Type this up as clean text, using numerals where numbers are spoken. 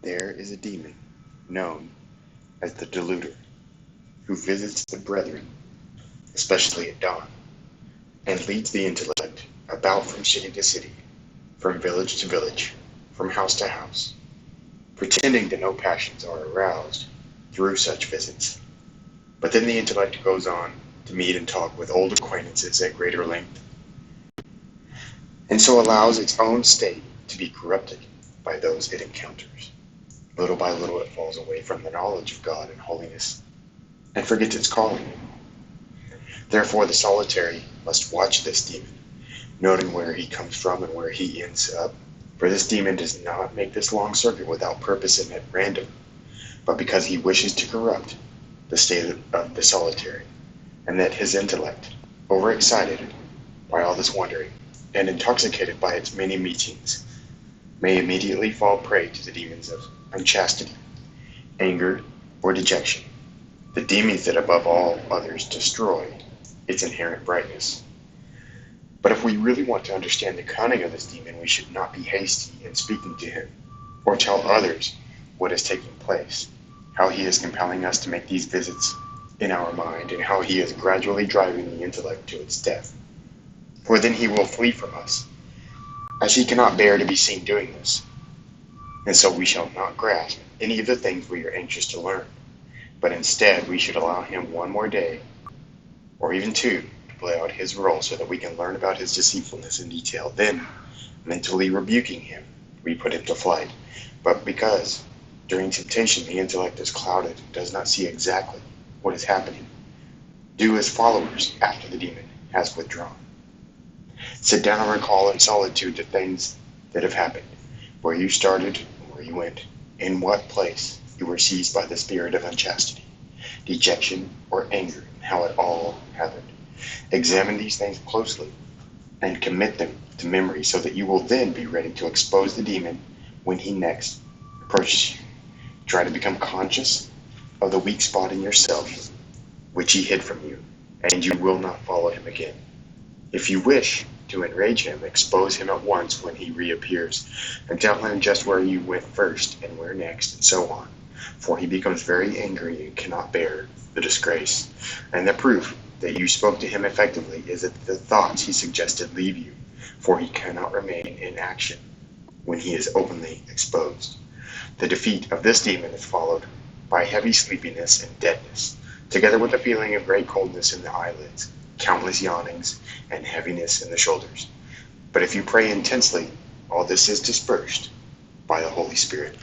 There is a demon, known as the deluder, who visits the brethren, especially at dawn, and leads the intellect about from city to city, from village to village, from house to house, pretending that no passions are aroused through such visits. But then the intellect goes on to meet and talk with old acquaintances at greater length, and so allows its own state to be corrupted by those it encounters. Little by little it falls away from the knowledge of God and holiness, and forgets its calling. Therefore the solitary must watch this demon, noting where he comes from and where he ends up, for this demon does not make this long circuit without purpose and at random, but because he wishes to corrupt the state of the solitary, and that his intellect, overexcited by all this wandering, and intoxicated by its many meetings, may immediately fall prey to the demons of unchastity, anger, or dejection, the demons that above all others destroy its inherent brightness. But if we really want to understand the cunning of this demon, we should not be hasty in speaking to him, or tell others what is taking place, how he is compelling us to make these visits in our mind, and how he is gradually driving the intellect to its death. For then he will flee from us, as he cannot bear to be seen doing this. And so we shall not grasp any of the things we are anxious to learn, but instead we should allow him one more day, or even two, to play out his role so that we can learn about his deceitfulness in detail. Then, mentally rebuking him, we put him to flight. But because during temptation the intellect is clouded and does not see exactly what is happening, do as followers after the demon has withdrawn. Sit down and recall in solitude the things that have happened, where you started, where you went, in what place you were seized by the spirit of unchastity, dejection, or anger, and how it all happened. Examine these things closely and commit them to memory so that you will then be ready to expose the demon when he next approaches you. Try to become conscious of the weak spot in yourself which he hid from you, and you will not follow him again. If you wish to enrage him, expose him at once when he reappears, and tell him just where you went first and where next, and so on, for he becomes very angry and cannot bear the disgrace. And the proof that you spoke to him effectively is that the thoughts he suggested leave you, for he cannot remain in action when he is openly exposed. The defeat of this demon is followed by heavy sleepiness and deadness, together with a feeling of great coldness in the eyelids, countless yawnings, and heaviness in the shoulders. But if you pray intensely, all this is dispersed by the Holy Spirit.